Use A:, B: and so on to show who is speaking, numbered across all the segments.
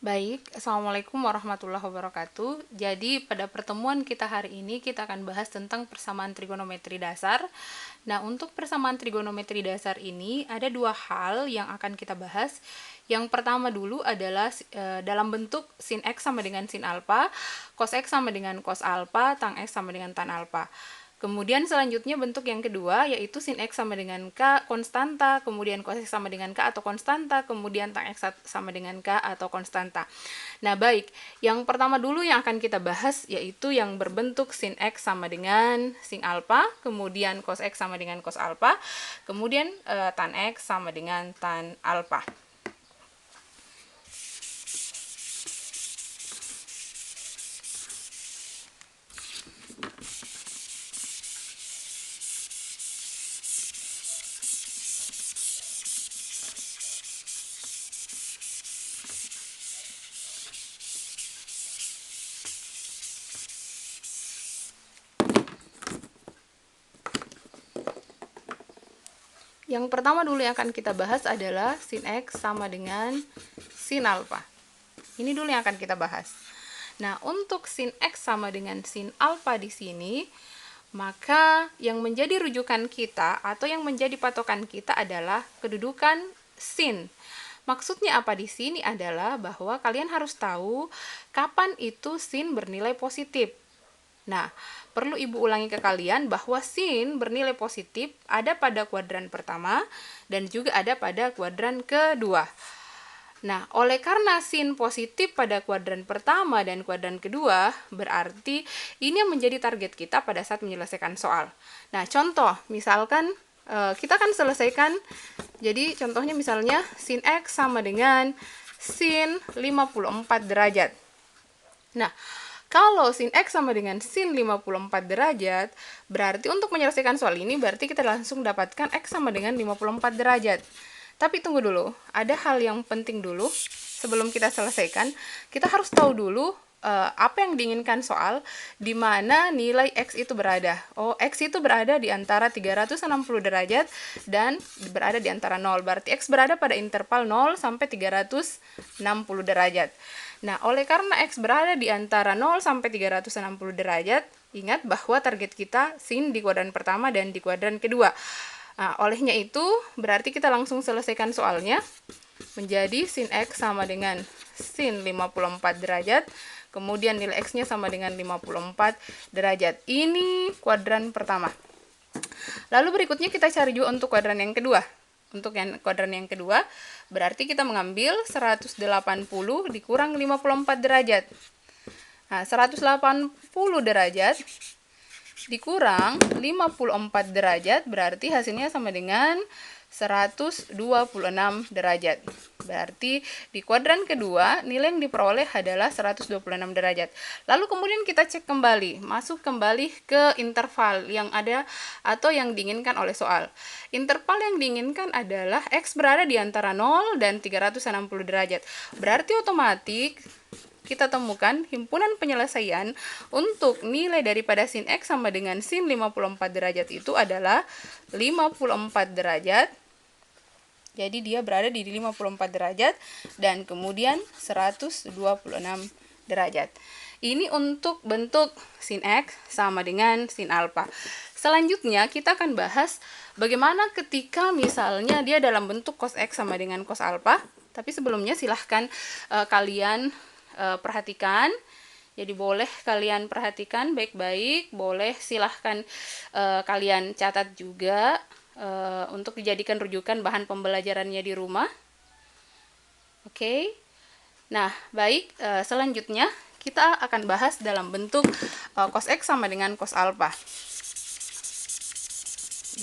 A: Baik, Assalamualaikum warahmatullahi wabarakatuh. Jadi pada pertemuan kita hari ini kita akan bahas tentang persamaan trigonometri dasar. Nah, untuk persamaan trigonometri dasar ini ada dua hal yang akan kita bahas. Yang pertama dulu adalah dalam bentuk sin X sama dengan sin alpha, cos X sama dengan cos alpha, tan X sama dengan tan alpha. Kemudian selanjutnya bentuk yang kedua yaitu sin X sama dengan K konstanta, kemudian cos X sama dengan K atau konstanta, kemudian tan X sama dengan K atau konstanta. Nah, baik, yang pertama dulu yang akan kita bahas yaitu yang berbentuk sin X sama dengan sin alpha, kemudian cos X sama dengan cos alpha, kemudian tan X sama dengan tan alpha. Yang pertama dulu yang akan kita bahas adalah sin X sama dengan sin alpha. Ini dulu yang akan kita bahas. Nah, untuk sin X sama dengan sin alpha di sini, maka yang menjadi rujukan kita atau yang menjadi patokan kita adalah kedudukan sin. Maksudnya apa di sini adalah bahwa kalian harus tahu kapan itu sin bernilai positif. Nah, perlu Ibu ulangi ke kalian bahwa sin bernilai positif ada pada kuadran pertama dan juga ada pada kuadran kedua. Nah, oleh karena sin positif pada kuadran pertama dan kuadran kedua, berarti ini yang menjadi target kita pada saat menyelesaikan soal. Nah, contoh, misalkan kita akan selesaikan, jadi contohnya misalnya sin X sama dengan sin 54 derajat. Nah, kalau sin X sama dengan sin 54 derajat, berarti untuk menyelesaikan soal ini, berarti kita langsung dapatkan X sama dengan 54 derajat. Tapi tunggu dulu, ada hal yang penting dulu, sebelum kita selesaikan, kita harus tahu dulu apa yang diinginkan soal, di mana nilai X itu berada. Oh, X itu berada di antara 360 derajat dan berada di antara 0. Berarti X berada pada interval 0 sampai 360 derajat. Nah, oleh karena X berada di antara 0 sampai 360 derajat, ingat bahwa target kita sin di kuadran pertama dan di kuadran kedua. Nah, olehnya itu, berarti kita langsung selesaikan soalnya. Menjadi sin X sama dengan sin 54 derajat, kemudian nilai X-nya sama dengan 54 derajat. Ini kuadran pertama. Lalu berikutnya kita cari juga untuk kuadran yang kedua. Untuk kuadran yang kedua, berarti kita mengambil 180 dikurang 54 derajat. Nah, 180 derajat dikurang 54 derajat berarti hasilnya sama dengan 126 derajat. Berarti di kuadran kedua nilai yang diperoleh adalah 126 derajat. Lalu kemudian kita cek kembali, masuk kembali ke interval yang ada atau yang diinginkan oleh soal. Interval yang diinginkan adalah X berada di antara 0 dan 360 derajat. Berarti otomatis kita temukan himpunan penyelesaian untuk nilai daripada sin X sama dengan sin 54 derajat itu adalah 54 derajat. Jadi dia berada di 54 derajat dan kemudian 126 derajat. Ini untuk bentuk sin X sama dengan sin alpha. Selanjutnya kita akan bahas bagaimana ketika misalnya dia dalam bentuk cos X sama dengan cos alpha. Tapi sebelumnya silahkan kalian perhatikan. Jadi boleh kalian perhatikan baik-baik, boleh silahkan kalian catat juga untuk dijadikan rujukan bahan pembelajarannya di rumah. Oke. Nah, baik, selanjutnya kita akan bahas dalam bentuk cos X sama dengan cos alpha.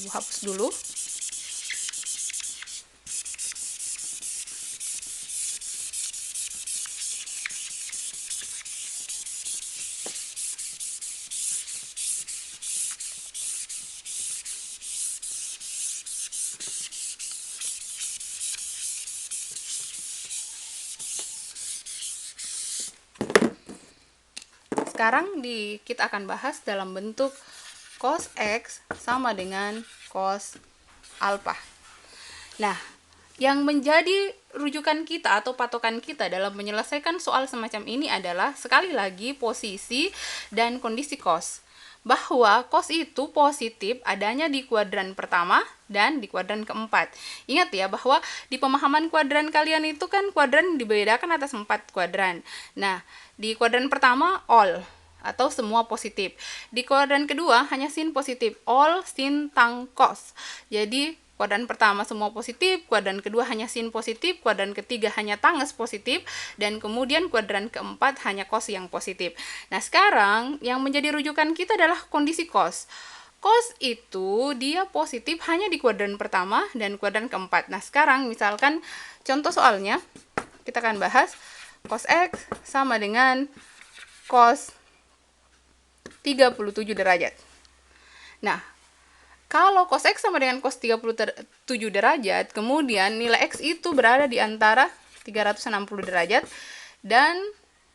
A: Ibu hapus dulu. Sekarang kita akan bahas dalam bentuk cos X sama dengan cos alpha. Nah, Yang menjadi rujukan kita atau patokan kita dalam menyelesaikan soal semacam ini adalah sekali lagi posisi dan kondisi cos. Bahwa cos itu positif adanya di kuadran pertama dan di kuadran keempat. Ingat ya bahwa di pemahaman kuadran kalian itu kan kuadran dibedakan atas 4 kuadran. Nah, di kuadran pertama all atau semua positif. Di kuadran kedua hanya sin positif, all sin tang cos. Jadi kuadran pertama semua positif, kuadran kedua hanya sin positif, kuadran ketiga hanya tanges positif, dan kemudian kuadran keempat hanya cos yang positif. Nah, sekarang yang menjadi rujukan kita adalah kondisi cos. Cos itu dia positif hanya di kuadran pertama dan kuadran keempat. Nah, sekarang misalkan contoh soalnya kita akan bahas cos X sama dengan cos 37 derajat. Nah, kalau cos X sama dengan cos 37 derajat, kemudian nilai X itu berada di antara 360 derajat dan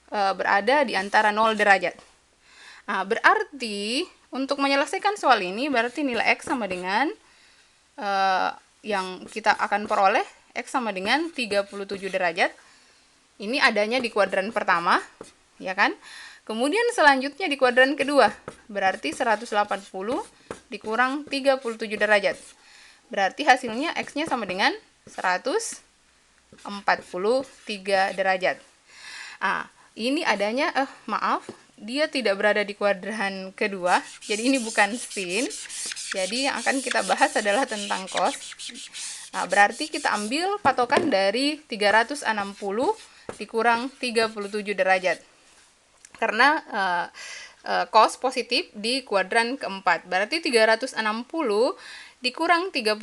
A: berada di antara 0 derajat. Nah, berarti untuk menyelesaikan soal ini, berarti nilai X sama dengan yang kita akan peroleh, X sama dengan 37 derajat. Ini adanya di kuadran pertama, ya kan? Kemudian selanjutnya di kuadran kedua, berarti 180 dikurang 37 derajat. Berarti hasilnya X-nya sama dengan 143 derajat. Ini adanya, maaf, dia tidak berada di kuadran kedua, jadi ini bukan sin. Jadi yang akan kita bahas adalah tentang cos. Nah, berarti kita ambil patokan dari 360 dikurang 37 derajat. Karena cos positif di kuadran keempat. Berarti 360 dikurang 37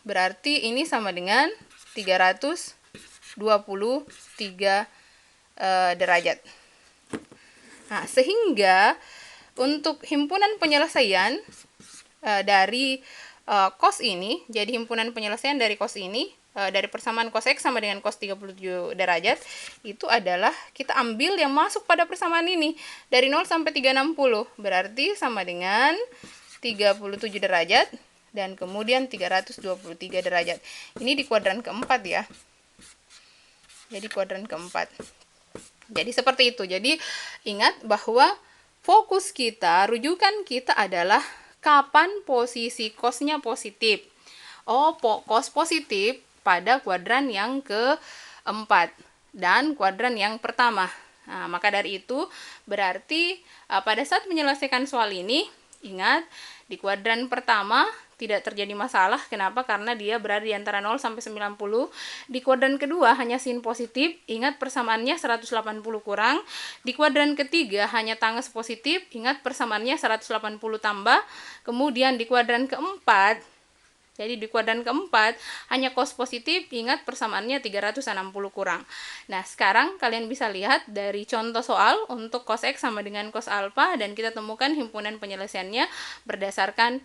A: berarti ini sama dengan 323 derajat. Nah, sehingga untuk himpunan penyelesaian dari cos ini, jadi himpunan penyelesaian dari cos ini, dari persamaan cos X sama dengan cos 37 derajat, itu adalah kita ambil yang masuk pada persamaan ini, dari 0 sampai 360, berarti sama dengan 37 derajat, dan kemudian 323 derajat. Ini di kuadran keempat ya. Jadi kuadran keempat. Jadi seperti itu. Jadi ingat bahwa fokus kita, rujukan kita adalah kapan posisi cosnya positif. Cos positif pada kuadran yang keempat dan kuadran yang pertama. Nah, maka dari itu berarti pada saat menyelesaikan soal ini, ingat di kuadran pertama tidak terjadi masalah. Kenapa? Karena dia berada di antara 0 sampai 90. Di kuadran kedua hanya sin positif. Ingat persamaannya 180 kurang. Di kuadran ketiga hanya tanges positif. Ingat persamaannya 180 tambah. Kemudian di kuadran keempat, jadi di kuadran keempat hanya cos positif, ingat persamaannya 360 kurang. Nah, sekarang kalian bisa lihat dari contoh soal untuk cos X sama dengan cos alfa, dan kita temukan himpunan penyelesaiannya berdasarkan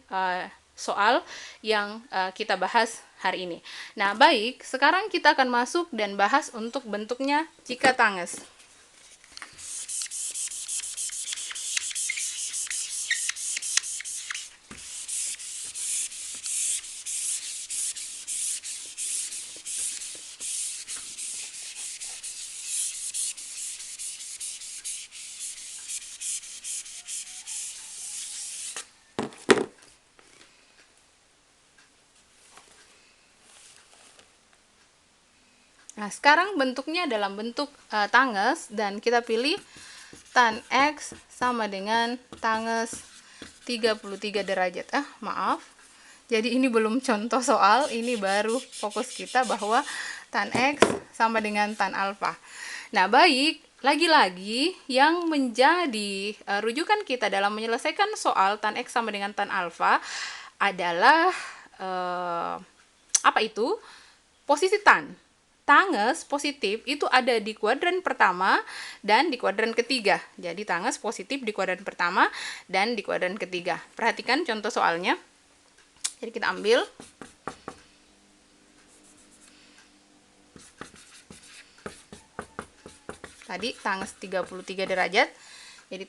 A: soal yang kita bahas hari ini. Nah, baik, sekarang kita akan masuk dan bahas untuk bentuknya jika tanges. Nah, sekarang bentuknya dalam bentuk tanges, dan kita pilih tan X sama dengan tanges 33 derajat. Maaf. Jadi ini belum contoh soal, ini baru fokus kita bahwa tan X sama dengan tan alfa. Nah, baik, lagi-lagi yang menjadi rujukan kita dalam menyelesaikan soal tan X sama dengan tan alfa adalah apa itu? Posisi tan. Tanges positif itu ada di kuadran pertama dan di kuadran ketiga. Jadi tanges positif di kuadran pertama dan di kuadran ketiga. Perhatikan contoh soalnya. Jadi kita ambil tadi tanges 33 derajat. Jadi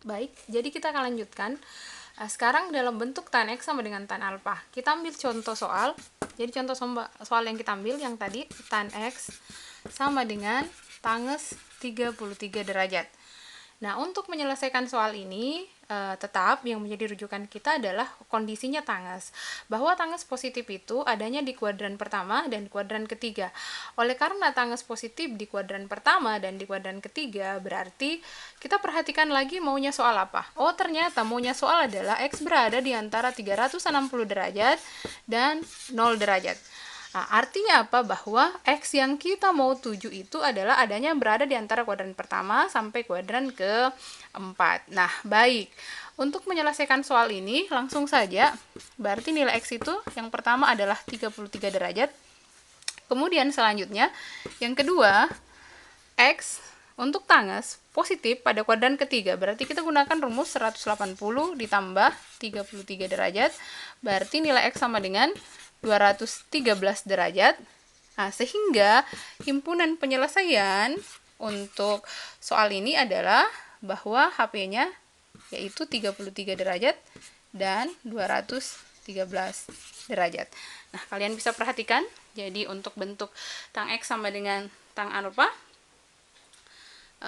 A: baik, jadi kita akan lanjutkan. Sekarang dalam bentuk tan X sama dengan tan alfa. Kita ambil contoh soal. Jadi contoh soal yang kita ambil yang tadi, tan X sama dengan tangens 33 derajat. Nah, untuk menyelesaikan soal ini, tetap yang menjadi rujukan kita adalah kondisinya tangens. Bahwa tangens positif itu adanya di kuadran pertama dan kuadran ketiga. Oleh karena tangens positif di kuadran pertama dan di kuadran ketiga, berarti kita perhatikan lagi maunya soal apa. Oh, ternyata maunya soal adalah X berada di antara 360 derajat dan 0 derajat. Nah, artinya apa? Bahwa X yang kita mau tuju itu adalah adanya berada di antara kuadran pertama sampai kuadran keempat. Nah, baik. Untuk menyelesaikan soal ini, langsung saja. Berarti nilai X itu yang pertama adalah 33 derajat. Kemudian selanjutnya, yang kedua, X untuk tangens positif pada kuadran ketiga. Berarti kita gunakan rumus 180 ditambah 33 derajat. Berarti nilai X sama dengan 213 derajat. Nah, sehingga himpunan penyelesaian untuk soal ini adalah bahwa HP-nya yaitu 33 derajat dan 213 derajat. Nah, kalian bisa perhatikan, jadi untuk bentuk tang X sama dengan tang alfa,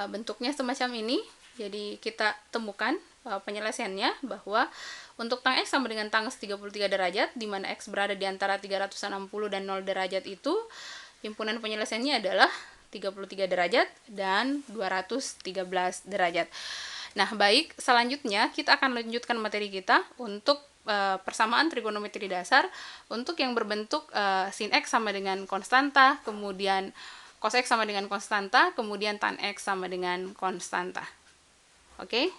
A: bentuknya semacam ini. Jadi kita temukan penyelesaiannya bahwa untuk tang X sama dengan tangens 33 derajat, di mana X berada di antara 360 dan 0 derajat itu, himpunan penyelesaiannya adalah 33 derajat dan 213 derajat. Nah, baik, selanjutnya kita akan lanjutkan materi kita untuk persamaan trigonometri dasar untuk yang berbentuk sin X sama dengan konstanta, kemudian cos X sama dengan konstanta, kemudian tan X sama dengan konstanta. Oke,